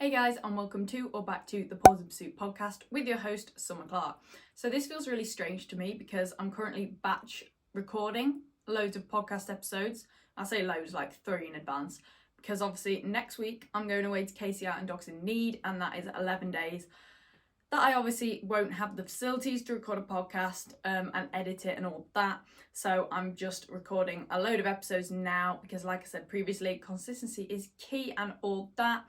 Hey guys, and welcome to or back to the Paws in Pursuit podcast with your host Summer Clark. So this feels really strange to me because I'm currently batch recording loads of podcast episodes. I say loads, like 3 in advance, because obviously next week I'm going away to KCI and Dogs in Need, and that is 11 days that I obviously won't have the facilities to record a podcast and edit it and all that. So I'm just recording a load of episodes now because, like I said previously, consistency is key and all that.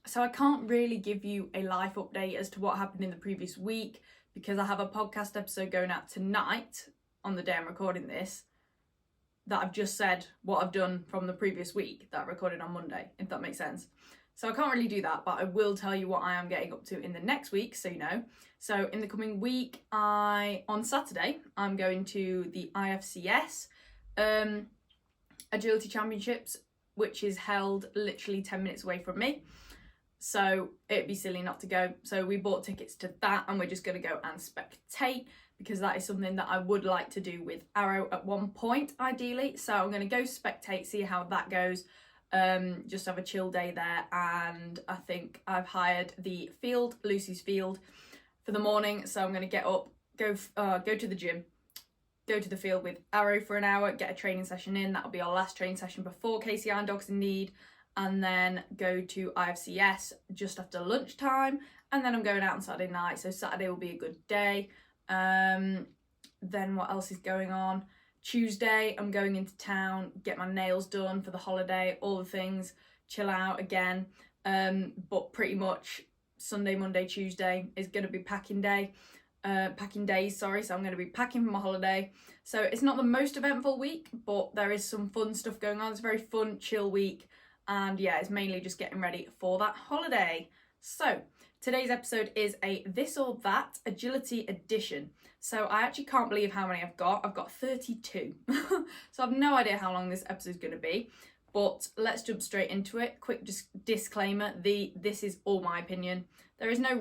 So I can't really give you a life update as to what happened in the previous week because I have a podcast episode going out tonight on the day I'm recording this that I've just said what I've done from the previous week that I recorded on Monday, if that makes sense. So I can't really do that, but I will tell you what I am getting up to in the next week, so you know. So in the coming week, on Saturday, I'm going to the IFCS Agility Championships, which is held literally 10 minutes away from me. So it'd be silly not to go. So we bought tickets to that and we're just going to go and spectate because that is something that I would like to do with Arrow at one point, ideally. So I'm going to go spectate, see how that goes. Just have a chill day there, and I think I've hired the field, Lucy's field, for the morning. So I'm going to get up, go to the gym, go to the field with Arrow for an hour, get a training session in. That'll be our last training session before KCI and Dogs in Need, and then go to IFCS just after lunchtime, and then I'm going out on Saturday night. So Saturday will be a good day. Then what else is going on? Tuesday, I'm going into town, get my nails done for the holiday, all the things, chill out again. But pretty much Sunday, Monday, Tuesday is going to be packing days. So I'm going to be packing for my holiday. So it's not the most eventful week, but there is some fun stuff going on. It's a very fun, chill week. And yeah, it's mainly just getting ready for that holiday. So today's episode is a This or That Agility edition. So I actually can't believe how many I've got. I've got 32. So I've no idea how long this episode is going to be. But let's jump straight into it. Quick disclaimer, this is all my opinion. There is no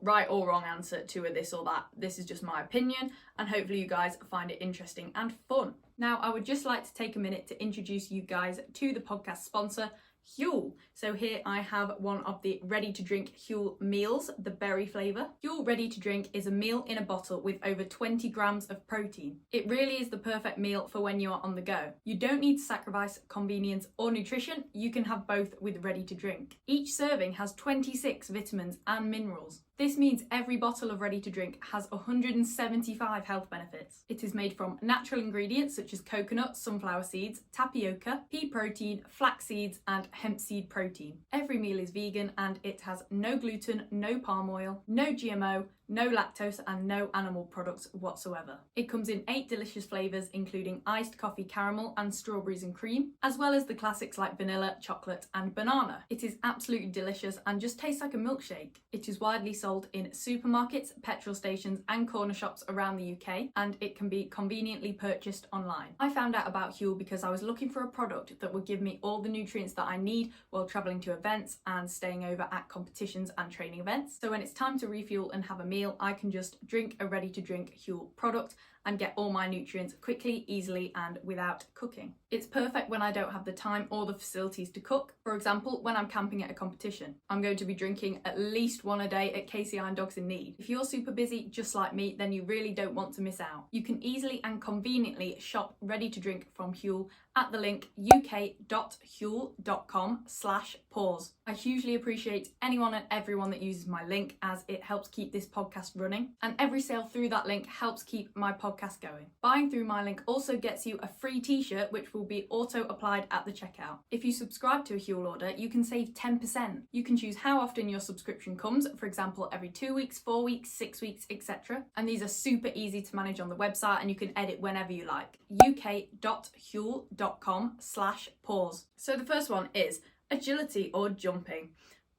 right or wrong answer to a this or that. This is just my opinion, and hopefully you guys find it interesting and fun. Now, I would just like to take a minute to introduce you guys to the podcast sponsor, Huel. So here I have one of the ready-to-drink Huel meals, the berry flavour. Huel ready-to-drink is a meal in a bottle with over 20 grams of protein. It really is the perfect meal for when you are on the go. You don't need to sacrifice convenience or nutrition. You can have both with ready-to-drink. Each serving has 26 vitamins and minerals. This means every bottle of ready-to-drink has 175 health benefits. It is made from natural ingredients such as coconut, sunflower seeds, tapioca, pea protein, flax seeds, and hemp seed protein. Every meal is vegan and it has no gluten, no palm oil, no GMO, no lactose, and no animal products whatsoever. It comes in 8 delicious flavours, including iced coffee caramel and strawberries and cream, as well as the classics like vanilla, chocolate, and banana. It is absolutely delicious and just tastes like a milkshake. It is widely sold in supermarkets, petrol stations, and corner shops around the UK, and it can be conveniently purchased online. I found out about Huel because I was looking for a product that would give me all the nutrients that I need while travelling to events and staying over at competitions and training events. So when it's time to refuel and have a meal, I can just drink a ready-to-drink Huel product and get all my nutrients quickly, easily, and without cooking. It's perfect when I don't have the time or the facilities to cook. For example, when I'm camping at a competition, I'm going to be drinking at least one a day at KCI and Dogs in Need. If you're super busy, just like me, then you really don't want to miss out. You can easily and conveniently shop ready to drink from Huel at the link uk.huel.com/paws. I hugely appreciate anyone and everyone that uses my link, as it helps keep this podcast running, and every sale through that link helps keep my podcast going. Buying through my link also gets you a free t-shirt which will be auto applied at the checkout. If you subscribe to a Huel order, you can save 10%. You can choose how often your subscription comes, for example every 2 weeks, 4 weeks, 6 weeks, etc. And these are super easy to manage on the website and you can edit whenever you like. uk.huel.com/paws. So the first one is agility or jumping.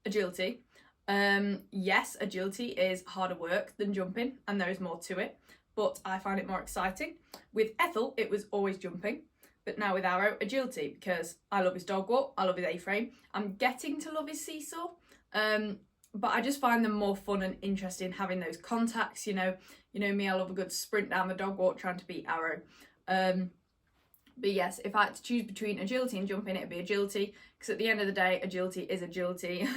Agility. Yes, agility is harder work than jumping, and there is more to it, but I find it more exciting. With Ethel, it was always jumping, but now with Arrow, agility, because I love his dog walk, I love his A-frame. I'm getting to love his seesaw, but I just find them more fun and interesting, having those contacts. You know me, I love a good sprint down the dog walk trying to beat Arrow. But yes, if I had to choose between agility and jumping, it'd be agility, because at the end of the day, agility is agility.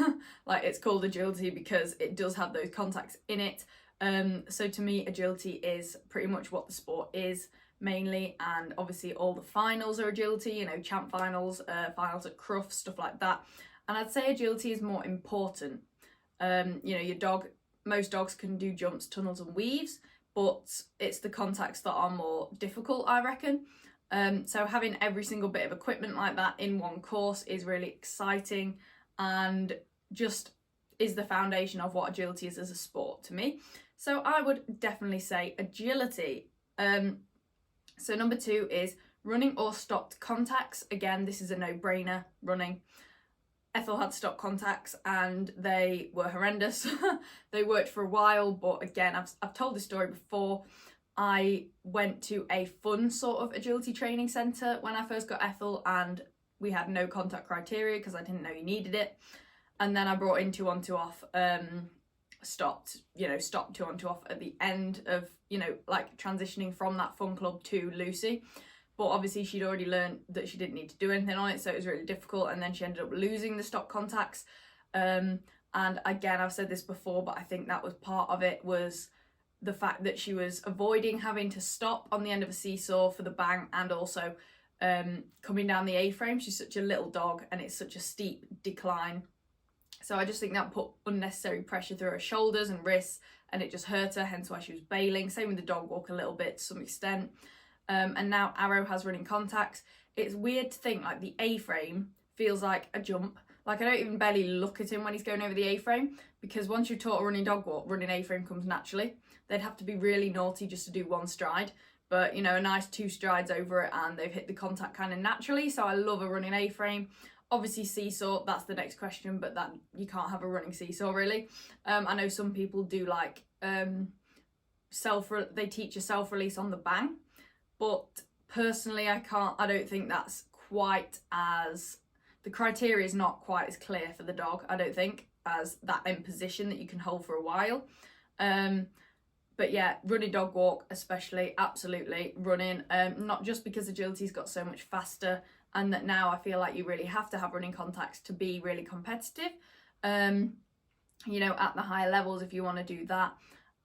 Like, it's called agility because it does have those contacts in it. So to me, agility is pretty much what the sport is mainly, and obviously all the finals are agility, you know, champ finals, finals at Cruff, stuff like that. And I'd say agility is more important. You know, most dogs can do jumps, tunnels and weaves, but it's the contacts that are more difficult, I reckon. So having every single bit of equipment like that in one course is really exciting, and just is the foundation of what agility is as a sport to me. So I would definitely say agility. So number 2 is running or stopped contacts. Again, this is a no-brainer, running. Ethel had stopped contacts and they were horrendous. They worked for a while, but again, I've told this story before. I went to a fun sort of agility training centre when I first got Ethel, and we had no contact criteria because I didn't know you needed it. And then I brought in 2 on 2 off, stopped 2 on 2 off at the end of, you know, like transitioning from that fun club to Lucy. But obviously she'd already learned that she didn't need to do anything on it, so it was really difficult, and then she ended up losing the stop contacts. And again, I've said this before, but I think that was part of it, was the fact that she was avoiding having to stop on the end of a seesaw for the bang, and also coming down the A-frame. She's such a little dog and it's such a steep decline. So I just think that put unnecessary pressure through her shoulders and wrists, and it just hurt her, hence why she was bailing. Same with the dog walk a little bit to some extent. And now Arrow has running contacts. It's weird to think like the A-frame feels like a jump. Like, I don't even barely look at him when he's going over the A-frame, because once you're taught a running dog walk, running A-frame comes naturally. They'd have to be really naughty just to do 1 stride. But, you know, a nice 2 strides over it and they've hit the contact kind of naturally. So I love a running A-frame. Obviously seesaw, that's the next question, but that you can't have a running seesaw really. I know some people do like they teach a self-release on the bang, but personally I don't think that's quite as, the criteria is not quite as clear for the dog, I don't think, as that in position that you can hold for a while. But yeah, running dog walk especially, absolutely running, not just because agility's got so much faster, and that now I feel like you really have to have running contacts to be really competitive, you know, at the higher levels if you want to do that.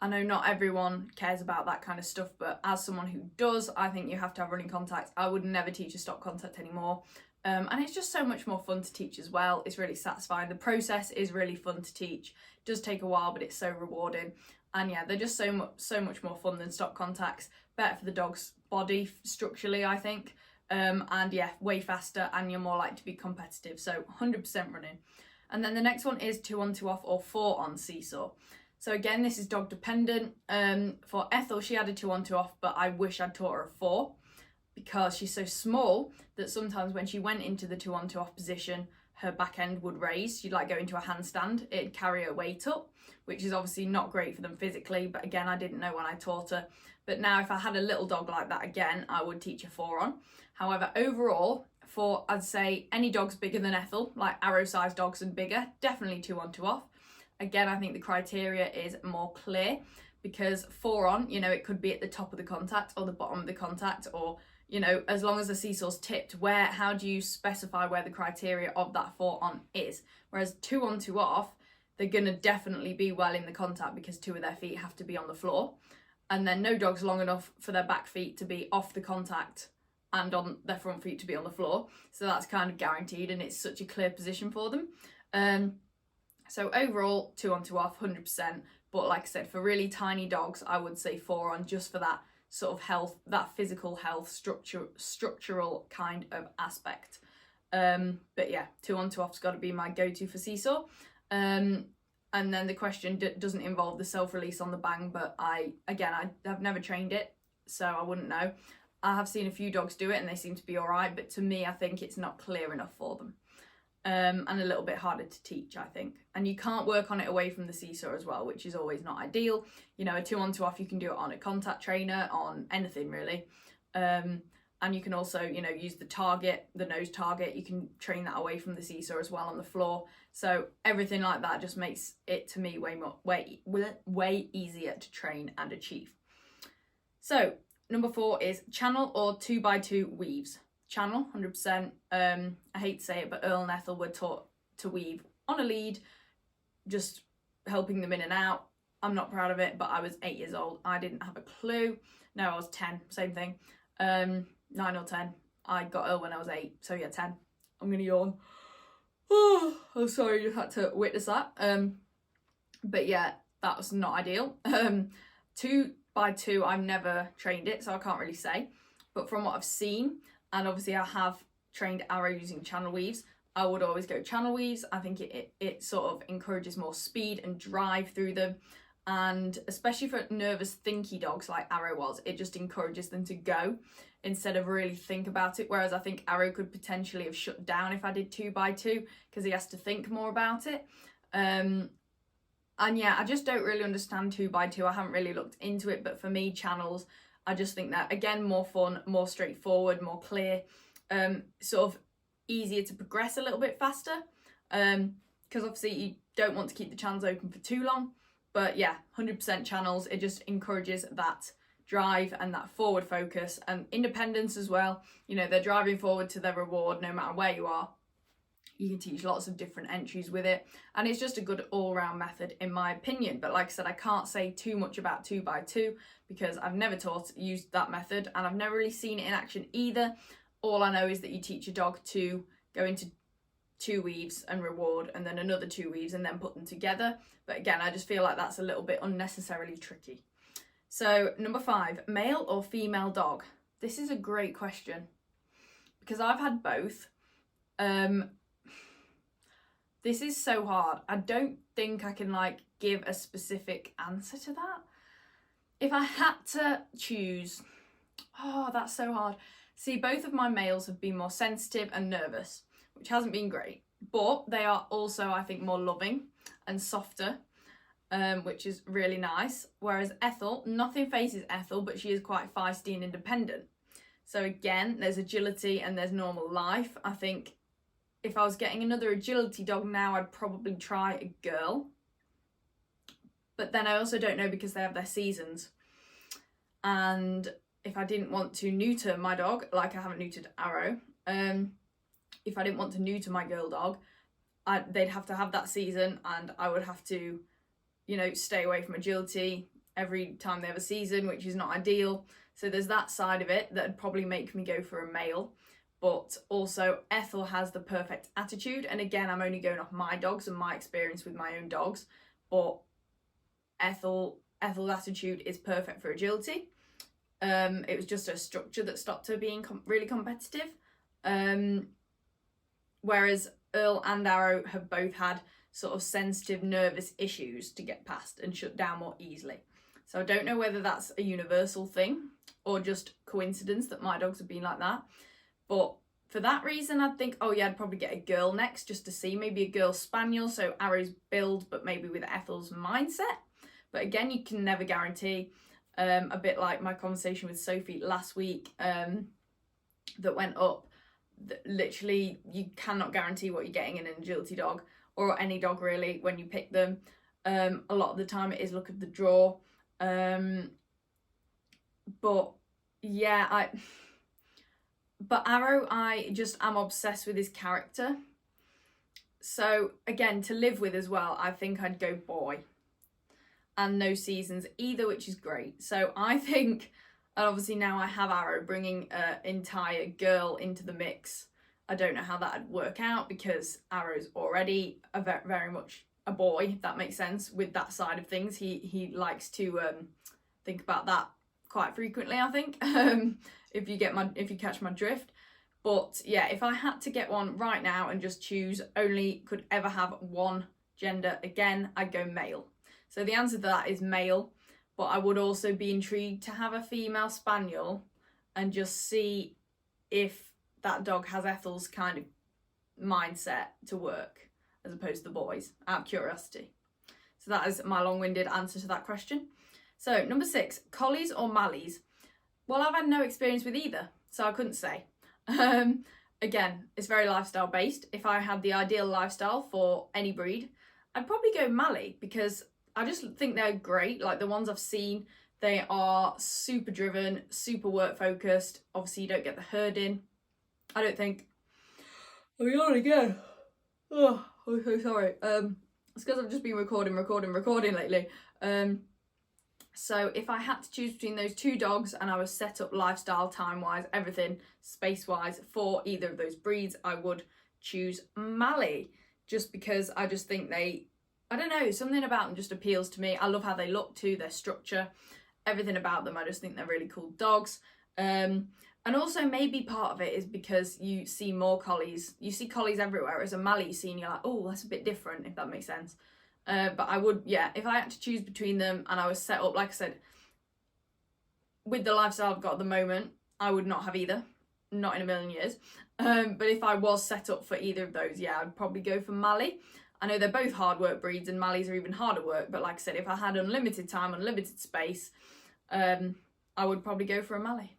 I know not everyone cares about that kind of stuff, but as someone who does, I think you have to have running contacts. I would never teach a stop contact anymore. And it's just so much more fun to teach as well. It's really satisfying. The process is really fun to teach. It does take a while, but it's so rewarding. And yeah, they're just so much more fun than stop contacts. Better for the dog's body structurally, I think. And yeah, way faster, and you're more likely to be competitive. So 100% running. And then the next one is 2 on 2 off or 4 on seesaw. So again, this is dog dependent. For Ethel, she had a 2 on 2 off, but I wish I'd taught her a 4, because she's so small that sometimes when she went into the 2 on 2 off position, her back end would raise. She'd like go into a handstand, it'd carry her weight up, which is obviously not great for them physically. But again, I didn't know when I taught her. But now if I had a little dog like that again, I would teach a 4 on. However, overall, for, I'd say, any dogs bigger than Ethel, like arrow-sized dogs and bigger, definitely 2 on 2 off. Again, I think the criteria is more clear, because 4 on, you know, it could be at the top of the contact or the bottom of the contact, or, you know, as long as the seesaw's tipped, how do you specify where the criteria of that 4 on is? Whereas 2 on 2 off, they're going to definitely be well in the contact, because 2 of their feet have to be on the floor. And then no dog's long enough for their back feet to be off the contact and on their front feet to be on the floor. So that's kind of guaranteed, and it's such a clear position for them. So overall, 2 on 2 off, 100%. But like I said, for really tiny dogs, I would say 4 on, just for that sort of health, that physical health, structural kind of aspect. But yeah, 2 on 2 off's got to be my go-to for seesaw. And then the question doesn't involve the self-release on the bang, but I've never trained it, so I wouldn't know. I have seen a few dogs do it and they seem to be all right, but to me, I think it's not clear enough for them. And a little bit harder to teach, I think. And you can't work on it away from the seesaw as well, which is always not ideal. You know, a 2 on 2 off, you can do it on a contact trainer, on anything really. And you can also, you know, use the target, the nose target. You can train that away from the seesaw as well on the floor. So everything like that just makes it, to me, way easier to train and achieve. So number 4 is channel or 2x2 weaves. channel, 100%. I hate to say it, but Earl and Ethel were taught to weave on a lead, just helping them in and out. I'm not proud of it, but I was 8 years old. I didn't have a clue. No, I was 10, same thing. 9 or 10. I got Earl when I was 8, so yeah, 10. I'm gonna yawn. Oh, I'm sorry you had to witness that. But yeah, that was not ideal. 2x2, I've never trained it, so I can't really say. But from what I've seen, and obviously I have trained Arrow using channel weaves, I would always go channel weaves. I think it sort of encourages more speed and drive through them. And especially for nervous, thinky dogs like Arrow was, it just encourages them to go instead of really think about it. Whereas I think Arrow could potentially have shut down if I did 2x2 because he has to think more about it. And yeah, I just don't really understand 2x2. I haven't really looked into it, but for me, channels, I just think that, again, more fun, more straightforward, more clear, sort of easier to progress a little bit faster. Because obviously you don't want to keep the channels open for too long. But yeah, 100% channels, it just encourages that drive and that forward focus and independence as well. You know, they're driving forward to their reward no matter where you are. You can teach lots of different entries with it, and it's just a good all-round method in my opinion. But like I said, I can't say too much about 2x2 because I've never used that method, and I've never really seen it in action either. All I know is that you teach a dog to go into 2 weaves and reward, and then another 2 weaves and then put them together. But again, I just feel like that's a little bit unnecessarily tricky. So number 5, male or female dog? This is a great question because I've had both. This is so hard. I don't think I can like give a specific answer to that. If I had to choose, oh, that's so hard. See, both of my males have been more sensitive and nervous, which hasn't been great, but they are also, I think, more loving and softer, which is really nice. Whereas Ethel, nothing phases Ethel, but she is quite feisty and independent. So again, there's agility and there's normal life. I think if I was getting another agility dog now, I'd probably try a girl. But then I also don't know because they have their seasons. And if I didn't want to neuter my dog, like I haven't neutered Arrow, if I didn't want to neuter my girl dog, they'd have to have that season, and I would have to, you know, stay away from agility every time they have a season, which is not ideal. So there's that side of it that'd probably make me go for a male. But also Ethel has the perfect attitude, and again, I'm only going off my dogs and my experience with my own dogs, but Ethel's attitude is perfect for agility. It was just her structure that stopped her being really competitive. Whereas Earl and Arrow have both had sort of sensitive, nervous issues to get past and shut down more easily. So I don't know whether that's a universal thing or just coincidence that my dogs have been like that. But for that reason, I'd think, oh yeah, I'd probably get a girl next just to see, maybe a girl spaniel, so Arrow's build, but maybe with Ethel's mindset. But again, you can never guarantee. A bit like my conversation with Sophie last week that went up. Literally, you cannot guarantee what you're getting in an agility dog or any dog really when you pick them. A lot of the time it is luck of the draw. But yeah, But Arrow, I just am obsessed with his character. So again, to live with as well, I think I'd go boy. And no seasons either, which is great. So I think, and obviously now I have Arrow bringing an entire girl into the mix. I don't know how that'd work out because Arrow's already very much a boy, if that makes sense, with that side of things. He likes to think about that quite frequently, I think, if you catch my drift. But yeah, if I had to get one right now and just choose, only could ever have one gender again, I'd go male. So the answer to that is male, but I would also be intrigued to have a female spaniel and just see if that dog has Ethel's kind of mindset to work as opposed to the boys, out of curiosity. So that is my long-winded answer to that question. So number 6, collies or mallies? Well, I've had no experience with either, so I couldn't say. Again, it's very lifestyle based. If I had the ideal lifestyle for any breed, I'd probably go Mallee because I just think they're great. Like the ones I've seen, they are super driven, super work focused. Obviously you don't get the herding, I don't think. Oh, we on again. Oh, I'm so sorry. It's because I've just been recording lately. So if I had to choose between those two dogs and I was set up lifestyle, time-wise, everything, space-wise, for either of those breeds, I would choose Mally. Just because I just think I don't know, something about them just appeals to me. I love how they look too, their structure, everything about them. I just think they're really cool dogs. And also maybe part of it is because you see more collies. You see collies everywhere. As a Mally you see and you're like, oh, that's a bit different, if that makes sense. But I would, yeah, if I had to choose between them and I was set up, like I said, with the lifestyle I've got at the moment, I would not have either. Not in a million years. But if I was set up for either of those, yeah, I'd probably go for Mally. I know they're both hard work breeds and Mallies are even harder work, but like I said, if I had unlimited time, unlimited space, I would probably go for a Mally.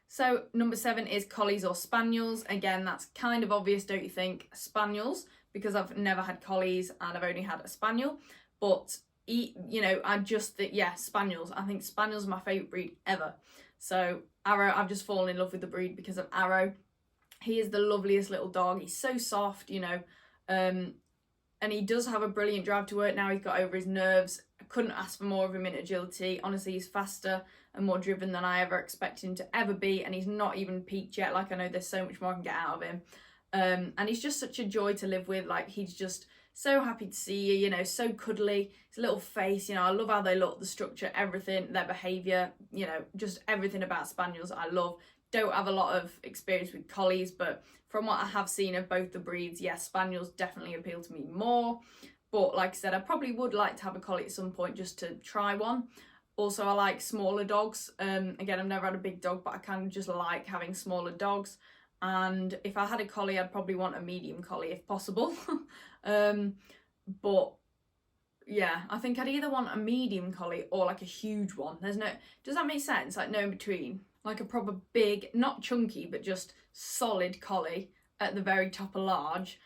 So number 7 is Collies or Spaniels. Again, that's kind of obvious, don't you think? Spaniels, because I've never had Collies and I've only had a Spaniel. But, you know, I just think, yeah, Spaniels. I think Spaniels are my favourite breed ever. So Arrow, I've just fallen in love with the breed because of Arrow. He is the loveliest little dog. He's so soft, you know, and he does have a brilliant drive to work now. He's got over his nerves. I couldn't ask for more of him in agility. Honestly, he's faster and more driven than I ever expected him to ever be, and he's not even peaked yet. Like, I know there's so much more I can get out of him. And he's just such a joy to live with. Like, he's just so happy to see you, you know, so cuddly. His little face, you know, I love how they look, the structure, everything, their behaviour, you know, just everything about Spaniels I love. Don't have a lot of experience with Collies, but from what I have seen of both the breeds, yes, Spaniels definitely appeal to me more. But like I said, I probably would like to have a Collie at some point just to try one. Also, I like smaller dogs. Again, I've never had a big dog, but I kind of just like having smaller dogs. And if I had a Collie, I'd probably want a medium Collie if possible. But yeah, I think I'd either want a medium Collie or like a huge one. Does that make sense? Like no in between. Like a proper big, not chunky, but just solid Collie at the very top of large.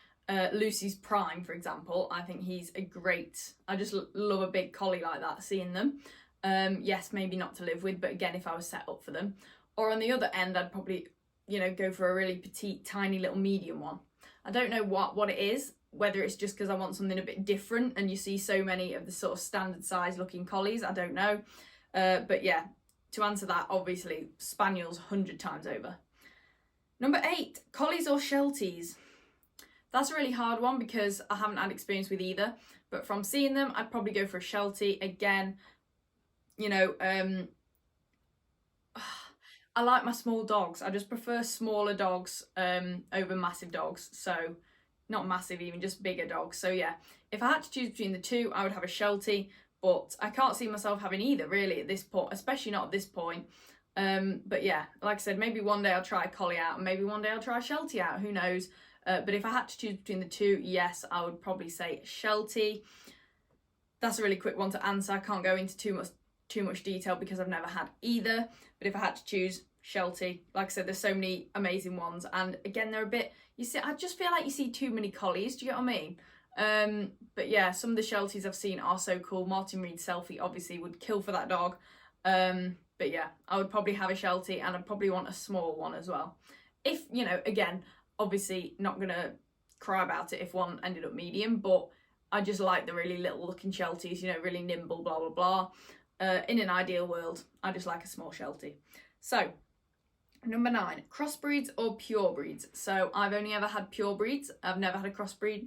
Lucy's Prime, for example, I think he's a great, I just love a big Collie like that, seeing them. Yes, maybe not to live with, but again, if I was set up for them. Or on the other end, I'd probably, you know, go for a really petite, tiny little medium one. I don't know what it is, whether it's just because I want something a bit different and you see so many of the sort of standard size looking Collies, I don't know. But yeah, to answer that, obviously, Spaniels 100 times over. Number 8, Collies or Shelties. That's a really hard one because I haven't had experience with either. But from seeing them, I'd probably go for a Sheltie. Again, you know, I like my small dogs. I just prefer smaller dogs over massive dogs. So, not massive even, just bigger dogs. So yeah, if I had to choose between the two, I would have a Sheltie. But I can't see myself having either really at this point, especially not at this point. But yeah, like I said, maybe one day I'll try a Collie out and maybe one day I'll try a Sheltie out, who knows. But if I had to choose between the two, yes, I would probably say Sheltie. That's a really quick one to answer. I can't go into too much detail because I've never had either. But if I had to choose, Sheltie. Like I said, there's so many amazing ones. And again, they're a bit, you see, I just feel like you see too many Collies. Do you get what I mean? But yeah, some of the Shelties I've seen are so cool. Martin Reed's Selfie obviously would kill for that dog. But yeah, I would probably have a Sheltie and I'd probably want a small one as well. If, you know, again, obviously not gonna cry about it if one ended up medium, but I just like the really little looking Shelties, you know, really nimble, blah, blah, blah. In an ideal world, I just like a small Sheltie. So, number 9, crossbreeds or purebreeds. So I've only ever had purebreeds. I've never had a crossbreed,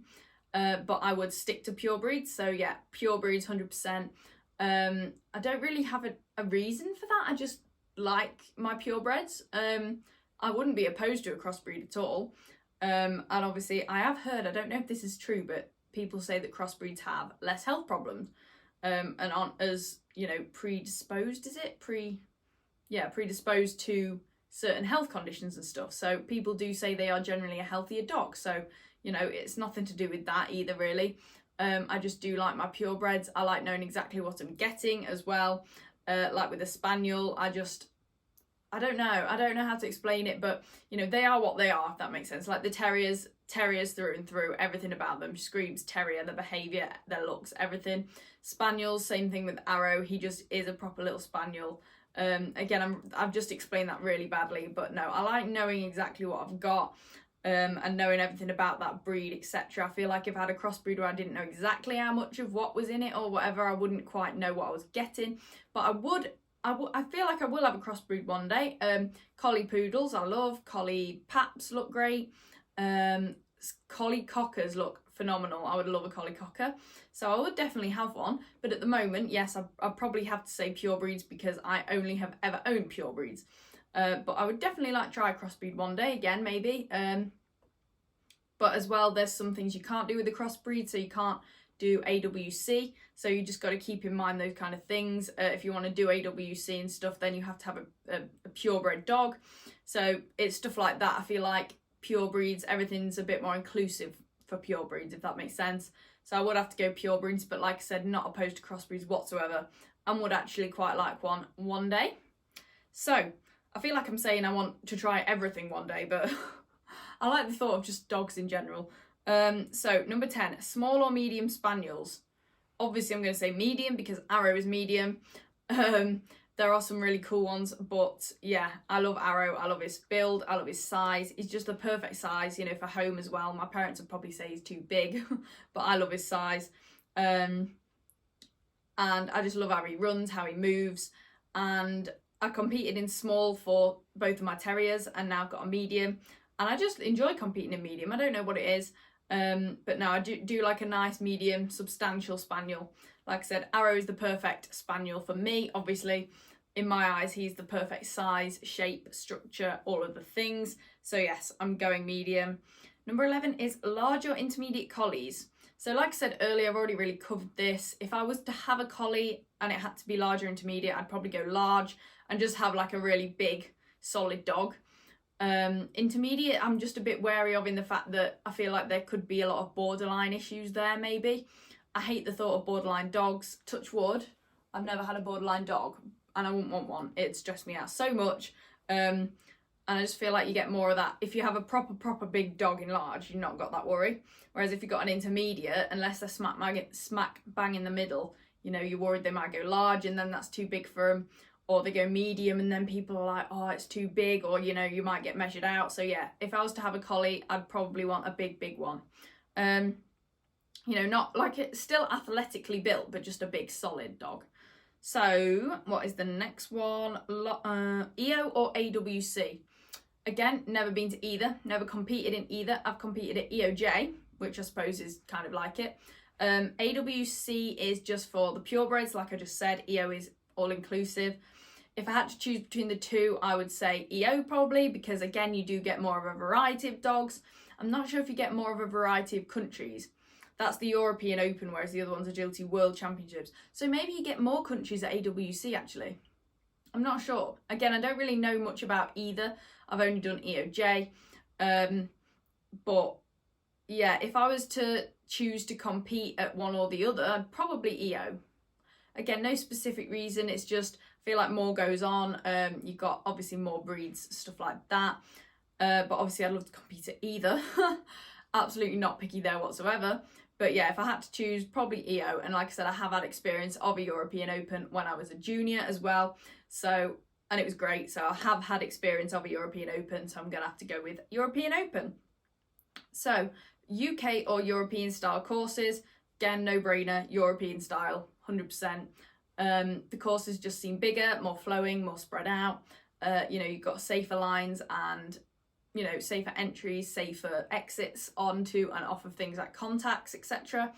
but I would stick to purebreeds. So yeah, purebreeds 100%. I don't really have a reason for that. I just like my purebreds. I wouldn't be opposed to a crossbreed at all. And obviously I have heard, I don't know if this is true, but people say that crossbreeds have less health problems and aren't as, you know, predisposed, is it? Predisposed to certain health conditions and stuff. So people do say they are generally a healthier dog. So, you know, it's nothing to do with that either, really. I just do like my purebreds. I like knowing exactly what I'm getting as well. Like with a Spaniel, I don't know how to explain it, but you know, they are what they are, if that makes sense. Like the terriers through and through, everything about them screams terrier, the behaviour, their looks, everything. Spaniels, same thing with Arrow, he just is a proper little spaniel. Again, I've just explained that really badly, but no, I like knowing exactly what I've got. And knowing everything about that breed, etc. I feel like if I had a crossbreed where I didn't know exactly how much of what was in it or whatever, I wouldn't quite know what I was getting. But I feel like I will have a crossbreed one day. Collie poodles, I love. Collie paps look great. Collie cockers look phenomenal. I would love a collie cocker. So I would definitely have one. But at the moment, yes, I'd probably have to say pure breeds because I only have ever owned pure breeds. But I would definitely like to try a crossbreed one day again, maybe. But as well, there's some things you can't do with the crossbreed, so you can't do AWC. So you just got to keep in mind those kind of things. If you want to do AWC and stuff, then you have to have a purebred dog. So it's stuff like that. I feel like pure breeds, everything's a bit more inclusive for pure breeds, if that makes sense. So I would have to go pure breeds, but like I said, not opposed to crossbreeds whatsoever, and would actually quite like one day. So I feel like I'm saying I want to try everything one day, but I like the thought of just dogs in general. So number 10, small or medium spaniels. Obviously I'm going to say medium because Arrow is medium. There are some really cool ones, but yeah, I love Arrow. I love his build. I love his size. He's just the perfect size, you know, for home as well. My parents would probably say he's too big, but I love his size. And I just love how he runs, how he moves, and I competed in small for both of my terriers and now I've got a medium, and I just enjoy competing in medium. I don't know what it is, but no, I do like a nice medium substantial spaniel. Like I said, Arrow is the perfect spaniel for me. Obviously in my eyes he's the perfect size, shape, structure, all of the things. So yes, I'm going medium. Number 11 is large or intermediate collies. So like I said earlier, I've already really covered this. If I was to have a collie and it had to be large or intermediate, I'd probably go large and just have like a really big solid dog. Intermediate I'm just a bit wary of in the fact that I feel like there could be a lot of borderline issues there maybe. I hate the thought of borderline dogs, touch wood. I've never had a borderline dog and I wouldn't want one. It stressed me out so much. And I just feel like you get more of that. If you have a proper big dog in large, you've not got that worry. Whereas if you've got an intermediate, unless they're smack bang in the middle, you know, you're worried they might go large and then that's too big for them. Or they go medium and then people are like, oh, it's too big, or, you know, you might get measured out. So yeah, if I was to have a collie, I'd probably want a big one. You know, not like it's still athletically built, but just a big solid dog. So what is the next one? EO or AWC? Again, never been to either, never competed in either. I've competed at EOJ, which I suppose is kind of like it. AWC is just for the purebreds, like I just said. EO is all inclusive. If I had to choose between the two, I would say EO probably, because again, you do get more of a variety of dogs. I'm not sure if you get more of a variety of countries. That's the European Open, whereas the other one's Agility World Championships. So maybe you get more countries at AWC actually. I'm not sure. Again, I don't really know much about either. I've only done EOJ. But yeah, if I was to choose to compete at one or the other, I'd probably EO. Again, no specific reason. It's just, I feel like more goes on. You've got obviously more breeds, stuff like that. But obviously I'd love to compete at either. Absolutely not picky there whatsoever. But yeah, if I had to choose, probably EO. And like I said, I have had experience of a European Open when I was a junior as well. So, and it was great. So I have had experience of a European Open. So I'm going to have to go with European Open. So UK or European style courses, again, no brainer, European style, 100%. The courses just seem bigger, more flowing, more spread out. You know, you've got safer lines and, you know, safer entries, safer exits onto and off of things like contacts, etc.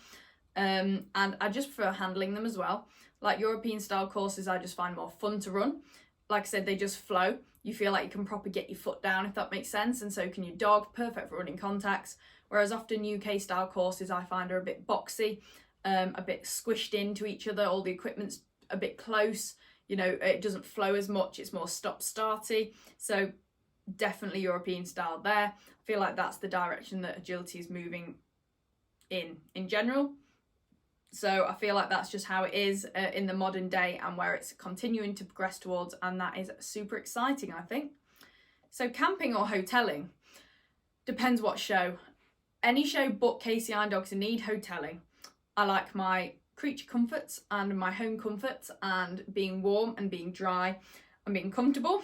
And I just prefer handling them as well. Like European style courses, I just find more fun to run. Like I said, they just flow. You feel like you can properly get your foot down, if that makes sense, and so can your dog, perfect for running contacts. Whereas often UK style courses I find are a bit boxy, a bit squished into each other, all the equipment's a bit close, you know, it doesn't flow as much, it's more stop-starty. So definitely European style there. I feel like that's the direction that agility is moving in general. So I feel like that's just how it is in the modern day and where it's continuing to progress towards, and that is super exciting, I think. So camping or hotelling? Depends what show. Any show but Casey Iron Dogs need hotelling. I like my creature comforts and my home comforts and being warm and being dry. I'm being comfortable.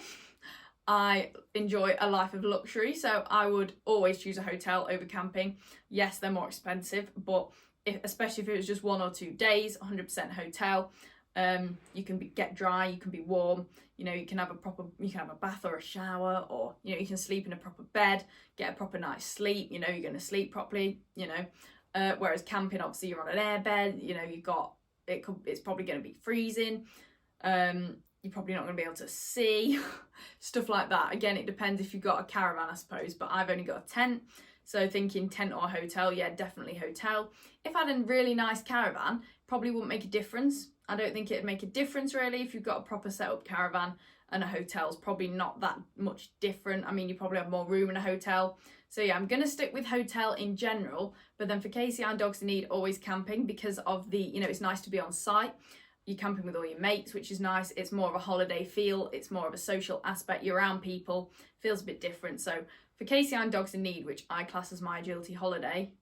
I enjoy a life of luxury, so I would always choose a hotel over camping. Yes, they're more expensive, but especially if it was just 1 or 2 days, 100% hotel. You can get dry, you can be warm, you know, you can have a bath or a shower, or, you know, you can sleep in a proper bed, get a proper night's sleep, you know, you're going to sleep properly, you know. Whereas camping, obviously you're on an air bed, you know, it's probably going to be freezing. You're probably not going to be able to see, stuff like that. Again, it depends if you've got a caravan, I suppose, but I've only got a tent. So thinking tent or hotel, yeah, definitely hotel. If I had a really nice caravan, probably wouldn't make a difference. I don't think it'd make a difference really if you've got a proper set up caravan, and a hotel's probably not that much different. I mean, you probably have more room in a hotel. So yeah, I'm going to stick with hotel in general, but then for KCI and Dogs in Need, always camping, because of the, you know, it's nice to be on site. You're camping with all your mates, which is nice. It's more of a holiday feel. It's more of a social aspect. You're around people. Feels a bit different. So for KCI and Dogs in Need, which I class as my agility holiday,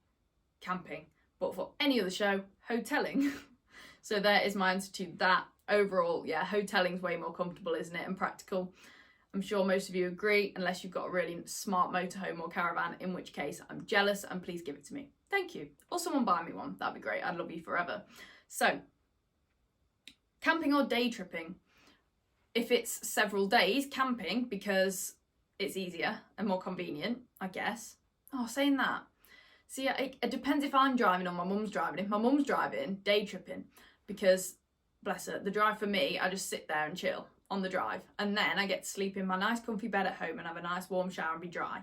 camping. But for any other show, hoteling. So there is my answer to that. Overall, yeah, hotelling's way more comfortable, isn't it? And practical. I'm sure most of you agree, unless you've got a really smart motorhome or caravan, in which case I'm jealous, and please give it to me. Thank you. Or someone buy me one. That'd be great. I'd love you forever. So, camping or day tripping? If it's several days, camping, because it's easier and more convenient, I guess. Oh, saying that. See, it depends if I'm driving or my mum's driving. If my mum's driving, day tripping, because, bless her, the drive for me, I just sit there and chill on the drive, and then I get to sleep in my nice comfy bed at home and have a nice warm shower and be dry.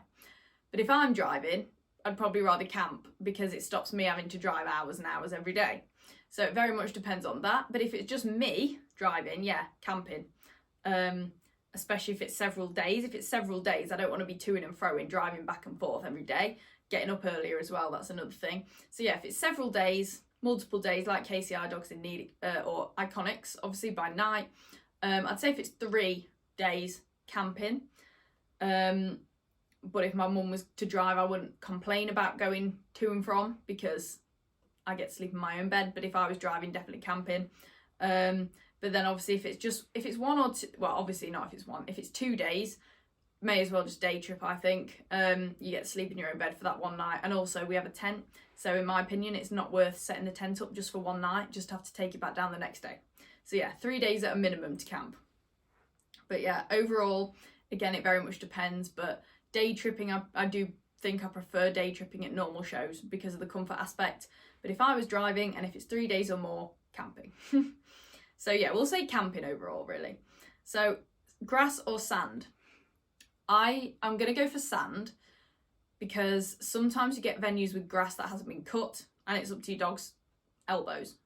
But if I'm driving, I'd probably rather camp, because it stops me having to drive hours and hours every day. So it very much depends on that. But if it's just me driving, yeah, camping. Especially if it's several days. If it's several days, I don't want to be to-ing and fro-ing, driving back and forth every day. Getting up earlier as well, that's another thing. So yeah, if it's several days, multiple days, like KCI Dogs in Need or Iconics, obviously by night. I'd say if it's 3 days, camping. But if my mum was to drive, I wouldn't complain about going to and from, because I get to sleep in my own bed. But if I was driving, definitely camping. But then obviously if it's 1 or 2, well, obviously not if it's 1, if it's 2 days, may as well just day trip, I think. You get to sleep in your own bed for that one night. And also we have a tent. So in my opinion, it's not worth setting the tent up just for one night, just have to take it back down the next day. So yeah, 3 days at a minimum to camp. But yeah, overall, again, it very much depends. But day tripping, I do think I prefer day tripping at normal shows because of the comfort aspect. But if I was driving and if it's 3 days or more, camping. So yeah, we'll say camping overall, really. So grass or sand? I'm going to go for sand, because sometimes you get venues with grass that hasn't been cut and it's up to your dog's elbows.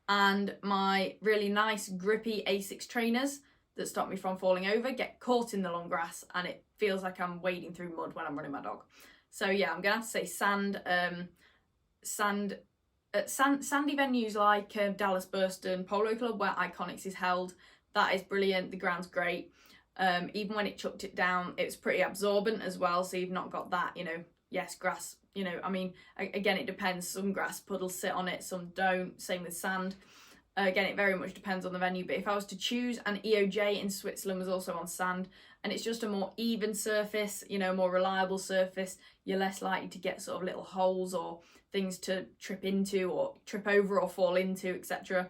And my really nice grippy Asics trainers that stop me from falling over get caught in the long grass, and it feels like I'm wading through mud when I'm running my dog. So yeah, I'm going to have to say sand. Sandy venues like Dallas Burston Polo Club, where Iconics is held, that is brilliant. The ground's great. Even when it chucked it down, it was pretty absorbent as well, so you've not got that, you know, yes, grass, you know, I mean, again, it depends. Some grass puddles sit on it, some don't. Same with sand. Again, it very much depends on the venue. But if I was to choose, an EOJ in Switzerland was also on sand, and it's just a more even surface, you know, more reliable surface. You're less likely to get sort of little holes or things to trip into or trip over or fall into, etc.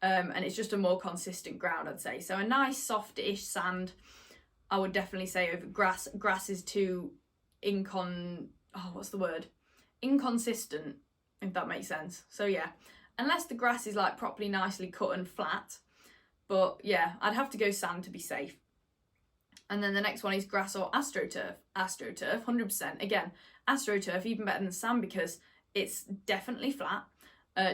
And it's just a more consistent ground, I'd say. So a nice soft-ish sand, I would definitely say, over grass. Grass is too inconsistent, if that makes sense. So yeah, unless the grass is like properly nicely cut and flat. But yeah, I'd have to go sand to be safe. And then the next one is grass or AstroTurf. AstroTurf, 100%. Again, AstroTurf, even better than sand, because it's definitely flat.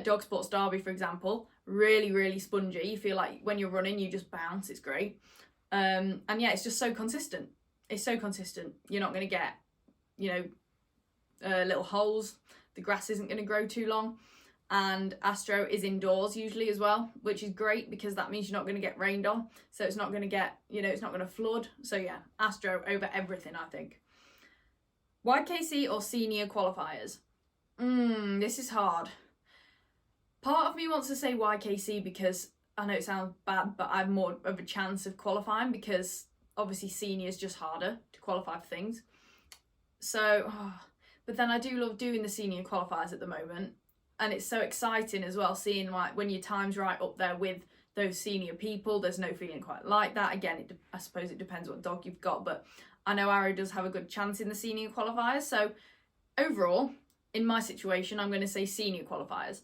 Dog Sports Derby, for example, really, really spongy. You feel like when you're running, you just bounce. It's great. And yeah, it's just so consistent. It's so consistent. You're not going to get, you know, little holes. The grass isn't going to grow too long. And Astro is indoors usually as well, which is great, because that means you're not going to get rained on. So it's not going to get, you know, it's not going to flood. So yeah, Astro over everything, I think. YKC or senior qualifiers? This is hard. Part of me wants to say YKC because I know it sounds bad, but I have more of a chance of qualifying because obviously senior is just harder to qualify for things. So, but then I do love doing the senior qualifiers at the moment, and it's so exciting as well, seeing like when your time's right up there with those senior people. There's no feeling quite like that. Again, I suppose it depends what dog you've got, but I know Arrow does have a good chance in the senior qualifiers. So overall, in my situation, I'm going to say senior qualifiers.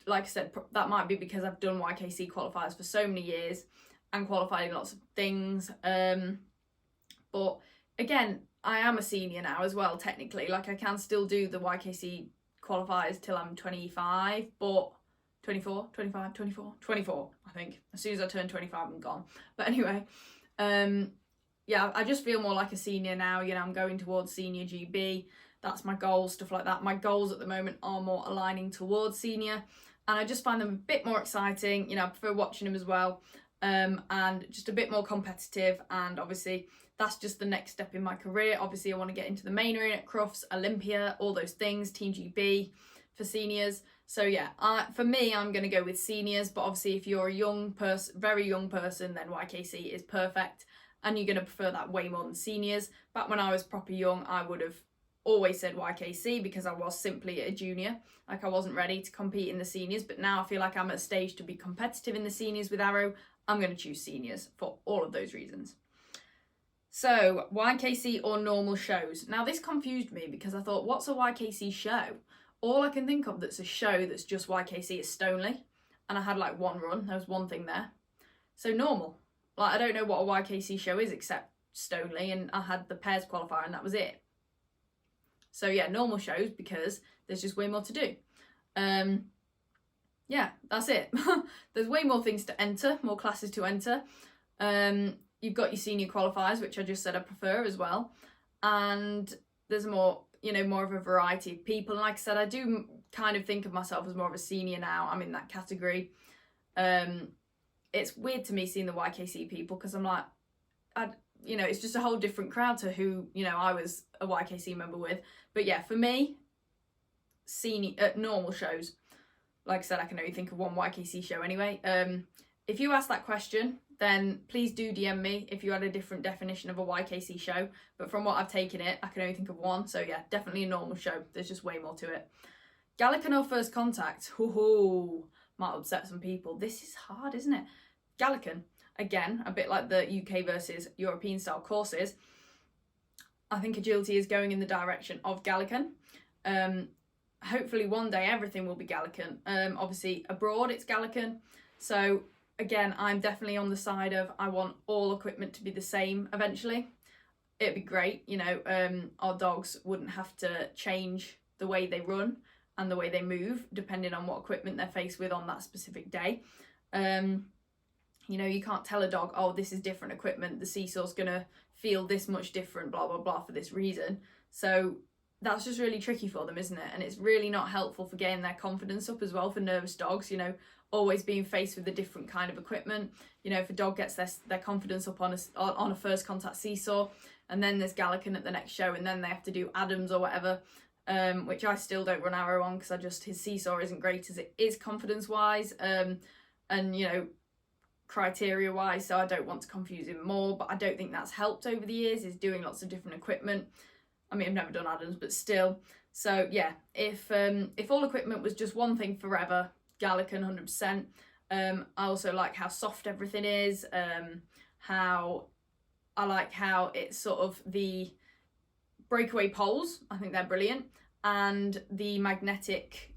Like I said, that might be because I've done YKC qualifiers for so many years and qualified in lots of things. But again, I am a senior now as well, technically. Like, I can still do the YKC qualifiers till I'm 25, but 24, I think. As soon as I turn 25, I'm gone. But anyway, yeah, I just feel more like a senior now. You know, I'm going towards senior GB. That's my goal, stuff like that. My goals at the moment are more aligning towards senior, and I just find them a bit more exciting. You know, I prefer watching them as well, and just a bit more competitive. And obviously, that's just the next step in my career. Obviously, I want to get into the main arena at Crufts, Olympia, all those things, Team GB for seniors. So yeah, for me, I'm going to go with seniors. But obviously, if you're a young person, very young person, then YKC is perfect, and you're going to prefer that way more than seniors. Back when I was proper young, I would have always said YKC because I was simply a junior. Like, I wasn't ready to compete in the seniors, but now I feel like I'm at a stage to be competitive in the seniors with Arrow. I'm going to choose seniors for all of those reasons. So, YKC or normal shows. Now, this confused me because I thought, what's a YKC show? All I can think of that's a show that's just YKC is Stoneleigh, and I had like one run. There was one thing there. So normal. Like, I don't know what a YKC show is except Stoneleigh, and I had the pairs qualifier and that was it. So yeah, normal shows because there's just way more to do. Yeah, that's it. There's way more things to enter, more classes to enter. You've got your senior qualifiers, which I just said I prefer as well. And there's more, you know, more of a variety of people. And like I said, I do kind of think of myself as more of a senior now. I'm in that category. It's weird to me seeing the YKC people because I'm like, you know, it's just a whole different crowd to who, you know, I was a YKC member with. But yeah, for me, normal shows. Like I said, I can only think of one YKC show anyway. If you ask that question, then please do DM me if you had a different definition of a YKC show. But from what I've taken it, I can only think of one. So yeah, definitely a normal show. There's just way more to it. Gallican or First Contact? Hoo-hoo. Might upset some people. This is hard, isn't it? Gallican. Again, a bit like the UK versus European style courses. I think agility is going in the direction of Gallican. Hopefully one day everything will be Gallican. Obviously abroad it's Gallican. So again, I'm definitely on the side of I want all equipment to be the same eventually. It'd be great, you know, our dogs wouldn't have to change the way they run and the way they move depending on what equipment they're faced with on that specific day. You know, you can't tell a dog, oh, this is different equipment, the seesaw's gonna feel this much different, blah, blah, blah, for this reason. So that's just really tricky for them, isn't it? And it's really not helpful for getting their confidence up as well for nervous dogs, you know, always being faced with a different kind of equipment. You know, if a dog gets their confidence up on a first contact seesaw, and then there's Gallican at the next show, and then they have to do Adams or whatever, which I still don't run Arrow on because his seesaw isn't great as it is confidence-wise, and, you know, criteria wise, so I don't want to confuse him more. But I don't think that's helped over the years, is doing lots of different equipment. I mean, I've never done Adams, but still. So yeah, if all equipment was just one thing forever, Gallican 100%. I also like how soft everything is, how I like how it's sort of the breakaway poles, I think they're brilliant, and the magnetic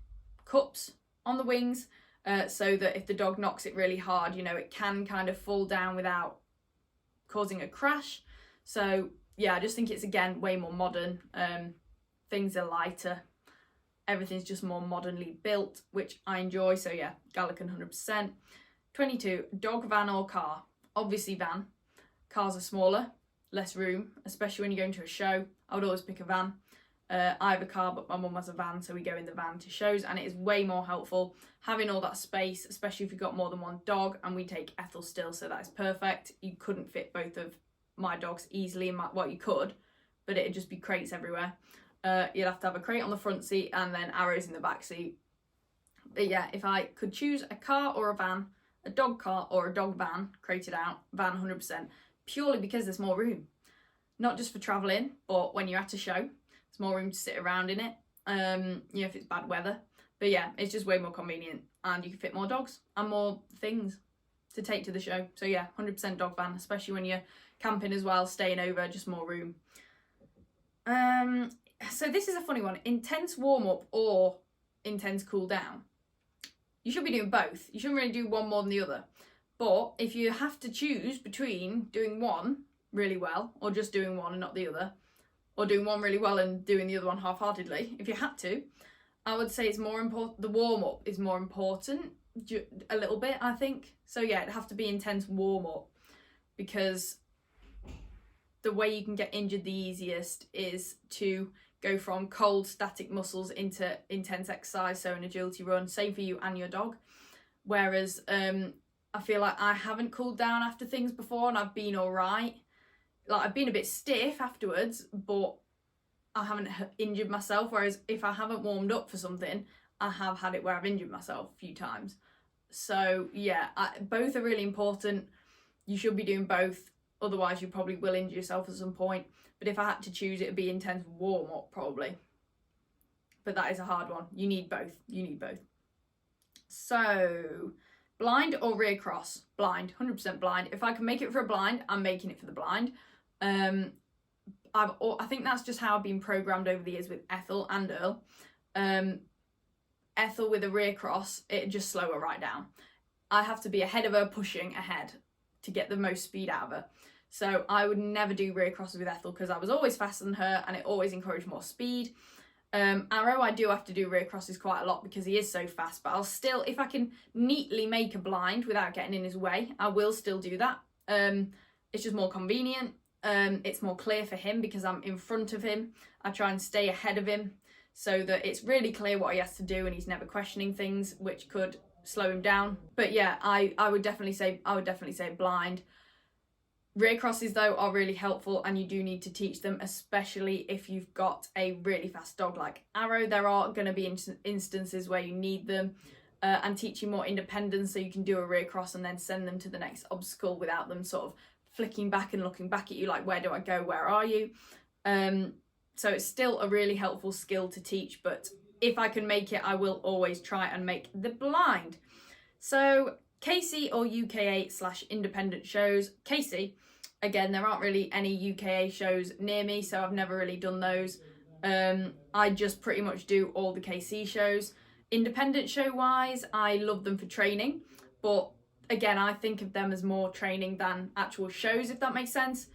cups on the wings, so that if the dog knocks it really hard, you know, it can kind of fall down without causing a crash. So yeah, I just think it's, again, way more modern. Things are lighter. Everything's just more modernly built, which I enjoy. So yeah, Gallican 100%. 22, dog, van or car? Obviously van. Cars are smaller, less room, especially when you're going to a show. I would always pick a van. I have a car, but my mum has a van, so we go in the van to shows, and it is way more helpful having all that space, especially if you've got more than one dog. And we take Ethel still, so that is perfect. You couldn't fit both of my dogs easily in well, you could, but it'd just be crates everywhere. You'd have to have a crate on the front seat and then Arrows in the back seat. But yeah, if I could choose a car or a van, a dog cart or a dog van, crated out, van 100%, purely because there's more room. Not just for travelling, but when you're at a show, there's more room to sit around in it, you know, if it's bad weather. But yeah, it's just way more convenient, and you can fit more dogs and more things to take to the show. So yeah, 100% dog van, especially when you're camping as well, staying over, just more room. So this is a funny one. Intense warm-up or intense cool-down. You should be doing both. You shouldn't really do one more than the other. But if you have to choose between doing one really well or just doing one and not the other, or doing one really well and doing the other one half-heartedly, if you had to, I would say it's more important. The warm-up is more important a little bit, I think. So yeah, it'd have to be intense warm-up, because the way you can get injured the easiest is to go from cold static muscles into intense exercise, so an agility run, same for you and your dog. Whereas I feel like I haven't cooled down after things before and I've been all right. Like, I've been a bit stiff afterwards, but I haven't injured myself. Whereas if I haven't warmed up for something, I have had it where I've injured myself a few times. So yeah, both are really important. You should be doing both. Otherwise, you probably will injure yourself at some point. But if I had to choose, it would be intense warm-up, probably. But that is a hard one. You need both. You need both. So, blind or rear cross? Blind. 100% blind. If I can make it for a blind, I'm making it for the blind. I think that's just how I've been programmed over the years with Ethel and Earl. Ethel with a rear cross, it'd just slow her right down. I have to be ahead of her, pushing ahead to get the most speed out of her. So I would never do rear crosses with Ethel because I was always faster than her and it always encouraged more speed. Arrow, I do have to do rear crosses quite a lot because he is so fast, but I'll still, if I can neatly make a blind without getting in his way, I will still do that. It's just more convenient. It's more clear for him because I'm in front of him. I try and stay ahead of him so that it's really clear what he has to do and he's never questioning things, which could slow him down. But yeah, I would definitely say blind. Rear crosses though are really helpful and you do need to teach them, especially if you've got a really fast dog like Arrow. There are going to be instances where you need them, and teaching more independence so you can do a rear cross and then send them to the next obstacle without them sort of flicking back and looking back at you like, where do I go, where are you? So it's still a really helpful skill to teach, but if I can make it, I will always try and make the blind. So KC or UKA/independent shows. KC, again, there aren't really any UKA shows near me, so I've never really done those. I just pretty much do all the KC shows. Independent show wise, I love them for training, but again, I think of them as more training than actual shows, if that makes sense.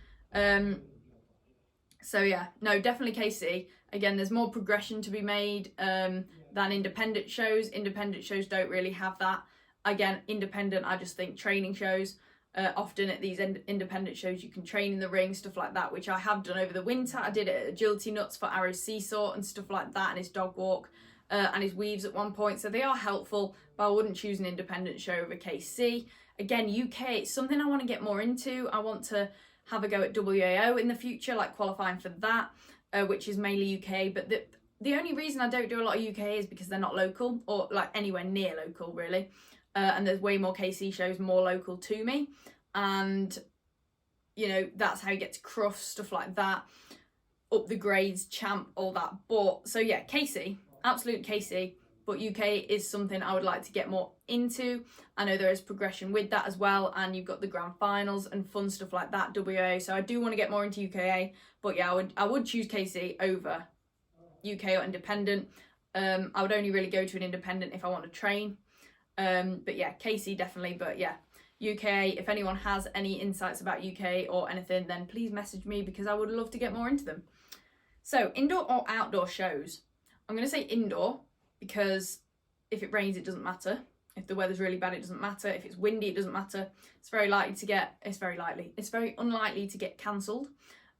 So yeah, no, definitely KC. Again, there's more progression to be made than independent shows. Independent shows don't really have that. Again, independent, I just think training shows. Often at these independent shows, you can train in the ring, stuff like that, which I have done over the winter. I did it at Agility Nuts for Arrow's seesaw and stuff like that, and his dog walk and his weaves at one point. So they are helpful, but I wouldn't choose an independent show over KC. Again, UK, it's something I want to get more into. I want to have a go at WAO in the future, like qualifying for that, which is mainly UK. But the only reason I don't do a lot of UK is because they're not local, or like anywhere near local, really. And there's way more KC shows more local to me, and you know, that's how you get to Cruff, stuff like that, up the grades, champ, all that. But so yeah, KC, absolute KC, but UK is something I would like to get more into. I know there is progression with that as well, and you've got the grand finals and fun stuff like that, WA. So I do want to get more into UKA, but yeah, I would choose KC over UK or independent. I would only really go to an independent if I want to train. But yeah, KC definitely. But yeah, UK, if anyone has any insights about UK or anything, then please message me because I would love to get more into them. So indoor or outdoor shows? I'm going to say indoor because if it rains, it doesn't matter. If the weather's really bad, it doesn't matter. If it's windy, it doesn't matter. It's very unlikely to get cancelled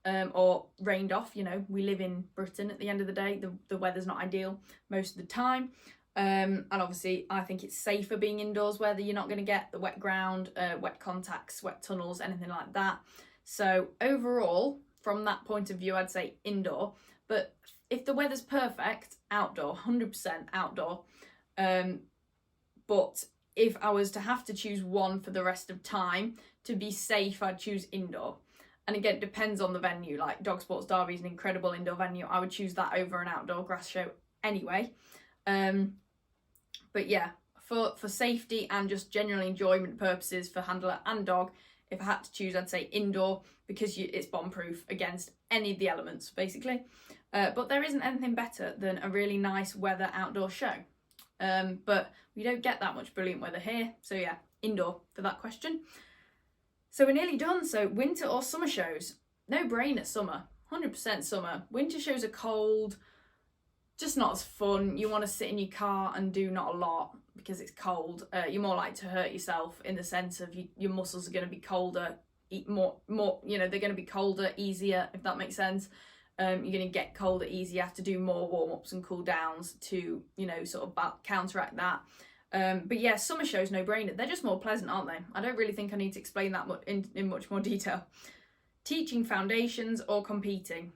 or rained off. You know, we live in Britain at the end of the day. The weather's not ideal most of the time. And obviously I think it's safer being indoors where you're not going to get the wet ground, wet contacts, wet tunnels, anything like that. So overall, from that point of view, I'd say indoor. But if the weather's perfect, outdoor, 100% outdoor. But if I was to have to choose one for the rest of time, to be safe, I'd choose indoor. And again, it depends on the venue. Like Dog Sports Derby is an incredible indoor venue. I would choose that over an outdoor grass show anyway. But yeah, for safety and just general enjoyment purposes for handler and dog, if I had to choose, I'd say indoor, because it's bomb-proof against any of the elements, basically. But there isn't anything better than a really nice weather outdoor show. But we don't get that much brilliant weather here. So yeah, indoor for that question. So we're nearly done. So winter or summer shows? No brainer, summer. 100% summer. Winter shows are cold, just not as fun. You want to sit in your car and do not a lot because it's cold. You're more likely to hurt yourself in the sense of your muscles are going to be colder, eat more, you know, they're going to be colder, easier, if that makes sense. You're going to get colder easier. You have to do more warm-ups and cool downs to, you know, sort of counteract that. But yeah, summer shows, no brainer. They're just more pleasant, aren't they? I don't really think I need to explain that much in much more detail. Teaching foundations or competing?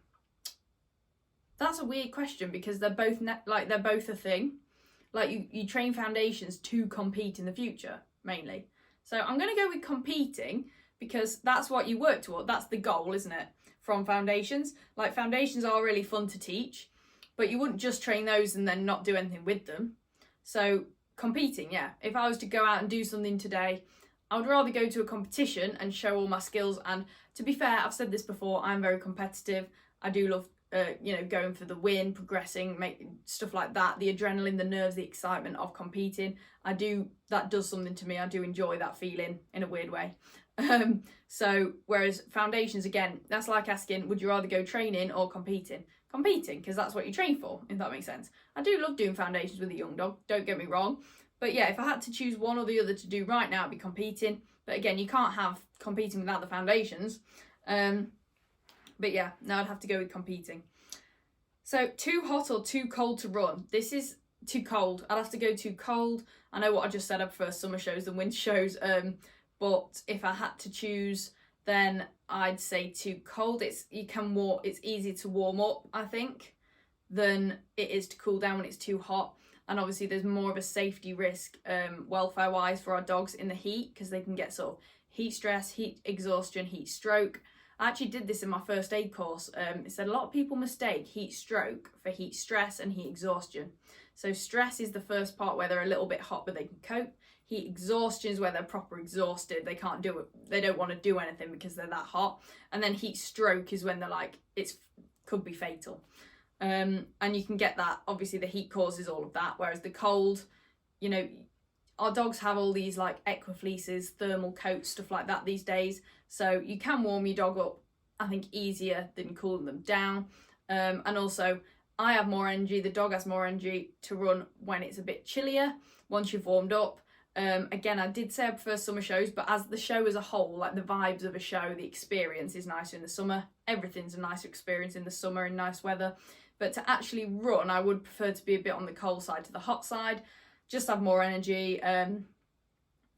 That's a weird question because they're both they're both a thing. Like you train foundations to compete in the future mainly. So I'm going to go with competing because that's what you work toward. That's the goal, isn't it? From foundations. Like foundations are really fun to teach, but you wouldn't just train those and then not do anything with them. So competing, yeah. If I was to go out and do something today, I would rather go to a competition and show all my skills. And to be fair, I've said this before, I'm very competitive. I do love, you know, going for the win, progressing, stuff like that. The adrenaline, the nerves, the excitement of competing. That does something to me. I do enjoy that feeling in a weird way. So whereas foundations, again, that's like asking, would you rather go training or competing? Competing, because that's what you train for, if that makes sense. I do love doing foundations with a young dog, don't get me wrong. But yeah, if I had to choose one or the other to do right now, it'd be competing. But again, you can't have competing without the foundations. But yeah, now I'd have to go with competing. So too hot or too cold to run? This is too cold. I'd have to go too cold. I know what I just said, I prefer summer shows than winter shows. But if I had to choose, then I'd say too cold. It's easier to warm up, I think, than it is to cool down when it's too hot. And obviously there's more of a safety risk welfare wise for our dogs in the heat, because they can get sort of heat stress, heat exhaustion, heat stroke. I actually did this in my first aid course. It said a lot of people mistake heat stroke for heat stress and heat exhaustion. So stress is the first part where they're a little bit hot but they can cope. Heat exhaustion is where they're proper exhausted. They can't do it. They don't want to do anything because they're that hot. And then heat stroke is when they're like, could be fatal. And you can get that. Obviously the heat causes all of that. Whereas the cold, you know, our dogs have all these like Equifleeces, thermal coats, stuff like that these days. So you can warm your dog up, I think, easier than cooling them down. And also I have more energy. The dog has more energy to run when it's a bit chillier, once you've warmed up. Again, I did say I prefer summer shows, but as the show as a whole, like the vibes of a show, the experience is nicer in the summer. Everything's a nicer experience in the summer in nice weather. But to actually run, I would prefer to be a bit on the cold side to the hot side. Just have more energy. You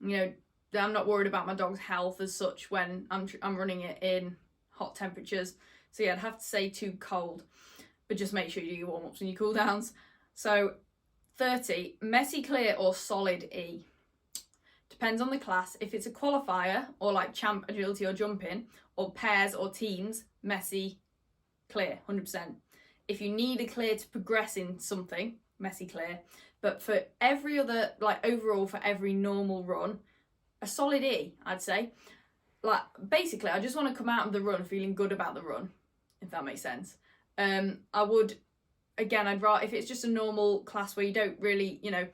know, I'm not worried about my dog's health as such when I'm running it in hot temperatures. So yeah, I'd have to say too cold. But just make sure you do your warm-ups and your cool-downs. So 30, messy clear or solid E? Depends on the class. If it's a qualifier or like champ, agility or jumping, or pairs or teams, messy clear, 100%. If you need a clear to progress in something, messy clear. But for every other, like overall for every normal run, a solid E, I'd say. Like basically, I just want to come out of the run feeling good about the run, if that makes sense. I would, again, I'd rather, if it's just a normal class where you don't really, you know,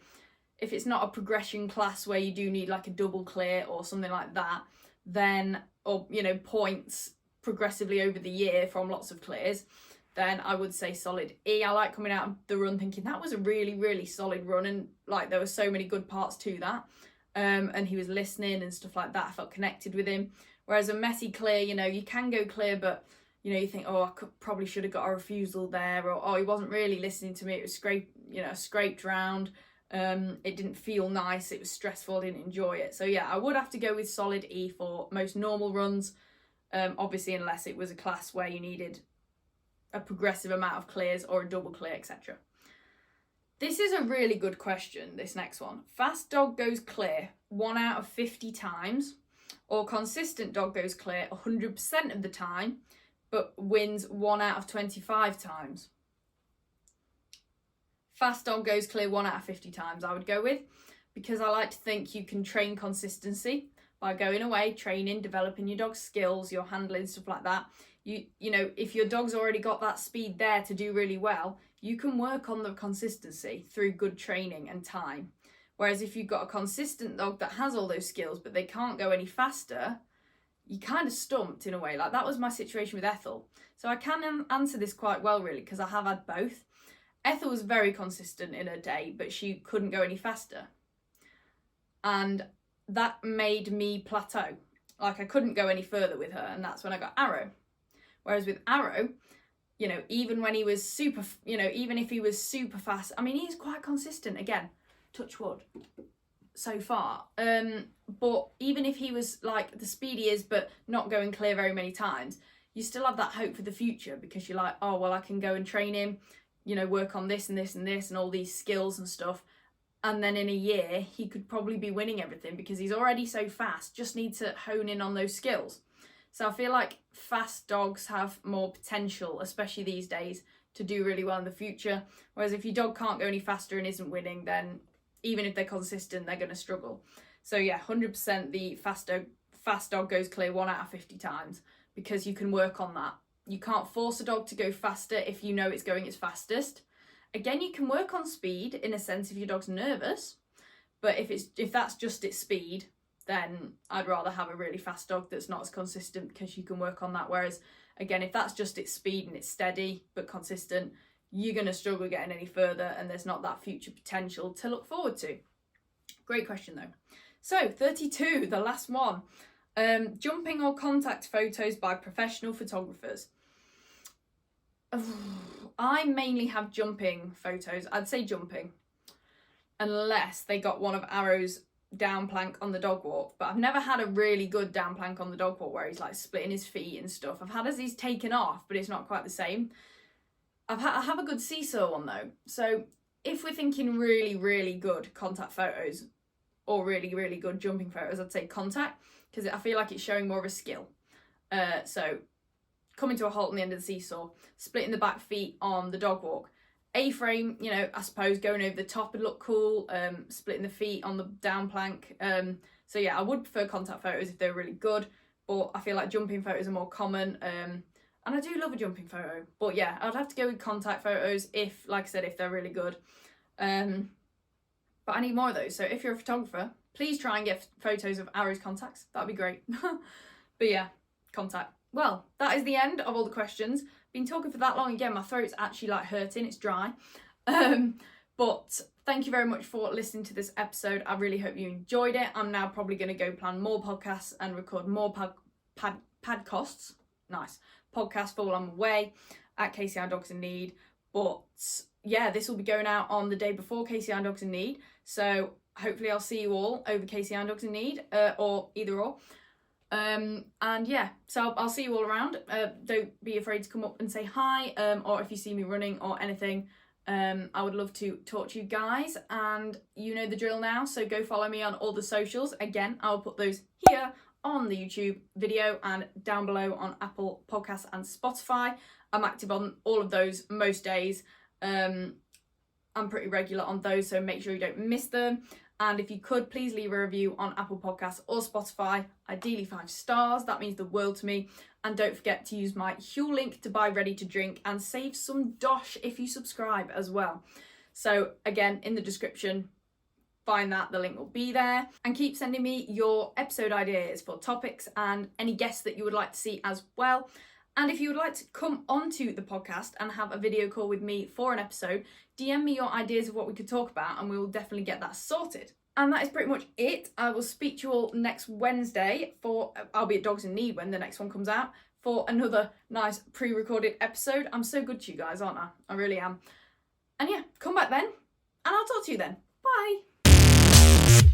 if it's not a progression class where you do need like a double clear or something like that, then, or, you know, points progressively over the year from lots of clears, then I would say solid E. I like coming out of the run thinking that was a really, really solid run, and like there were so many good parts to that. And he was listening and stuff like that. I felt connected with him. Whereas a messy clear, you know, you can go clear, but you know, you think, oh, probably should have got a refusal there, or oh, he wasn't really listening to me. It was scraped round. It didn't feel nice. It was stressful. I didn't enjoy it. So yeah, I would have to go with solid E for most normal runs. Obviously, unless it was a class where you needed a progressive amount of clears or a double clear, etc. This is a really good question, this next one. Fast dog goes clear 1 out of 50 times, or consistent dog goes clear 100% of the time, but wins 1 out of 25 times. Fast dog goes clear 1 out of 50 times, I would go with, because I like to think you can train consistency by going away, training, developing your dog's skills, your handling, stuff like that. You know, if your dog's already got that speed there to do really well, you can work on the consistency through good training and time. Whereas if you've got a consistent dog that has all those skills, but they can't go any faster, you're kind of stumped in a way. Like that was my situation with Ethel. So I can answer this quite well, really, because I have had both. Ethel was very consistent in her day, but she couldn't go any faster. And that made me plateau. Like I couldn't go any further with her, and that's when I got Arrow. Whereas with Arrow, you know, even when he was super, you know, even if he was super fast, I mean, he's quite consistent, again, touch wood, so far. But even if he was like the speed he is, but not going clear very many times, you still have that hope for the future, because you're like, oh, well, I can go and train him, you know, work on this and this and this and all these skills and stuff. And then in a year, he could probably be winning everything because he's already so fast, just need to hone in on those skills. So I feel like fast dogs have more potential, especially these days, to do really well in the future. Whereas if your dog can't go any faster and isn't winning, then even if they're consistent, they're going to struggle. So yeah, 100% the fast dog goes clear 1 out of 50 times, because you can work on that. You can't force a dog to go faster if you know it's going its fastest. Again, you can work on speed in a sense if your dog's nervous, but if that's just its speed, then I'd rather have a really fast dog that's not as consistent, because you can work on that. Whereas, again, if that's just its speed and it's steady but consistent, you're going to struggle getting any further, and there's not that future potential to look forward to. Great question, though. So, 32, the last one. Jumping or contact photos by professional photographers. I mainly have jumping photos. I'd say jumping, unless they got one of Arrow's down plank on the dog walk. But I've never had a really good down plank on the dog walk where he's like splitting his feet and stuff. I've had as he's taken off, but it's not quite the same. I have a good seesaw one though. So if we're thinking really, really good contact photos or really, really good jumping photos, I'd say contact, because I feel like it's showing more of a skill. So coming to a halt on the end of the seesaw, splitting the back feet on the dog walk. A-frame, you know, I suppose going over the top would look cool, splitting the feet on the down plank. So yeah, I would prefer contact photos if they're really good, but I feel like jumping photos are more common. And I do love a jumping photo, but yeah, I'd have to go with contact photos if, like I said, if they're really good. But I need more of those. So if you're a photographer, please try and get photos of Arrow's contacts. That'd be great. But yeah, contact. Well, that is the end of all the questions. Been talking for that long again, my throat's actually like hurting, it's dry. But thank you very much for listening to this episode. I really hope you enjoyed it. I'm now probably going to go plan more podcasts and record more podcasts. Nice. Podcasts for while I'm away at KCI Dogs in Need. But yeah, this will be going out on the day before KCI Dogs in Need. So hopefully I'll see you all over KCI Dogs in Need, or either or. And yeah, so I'll see you all around. Don't be afraid to come up and say hi, or if you see me running or anything, I would love to talk to you guys, and you know the drill now, so go follow me on all the socials. Again, I'll put those here on the YouTube video and down below on Apple Podcasts and Spotify. I'm active on all of those most days. I'm pretty regular on those, so make sure you don't miss them. And if you could, please leave a review on Apple Podcasts or Spotify, ideally 5 stars. That means the world to me. And don't forget to use my Huel link to buy ready to drink and save some dosh if you subscribe as well. So again, in the description, find that, the link will be there. And keep sending me your episode ideas for topics and any guests that you would like to see as well. And if you would like to come onto the podcast and have a video call with me for an episode, DM me your ideas of what we could talk about and we will definitely get that sorted. And that is pretty much it. I will speak to you all next Wednesday I'll be at Dogs in Need when the next one comes out, for another nice pre-recorded episode. I'm so good to you guys, aren't I? I really am. And yeah, come back then and I'll talk to you then. Bye.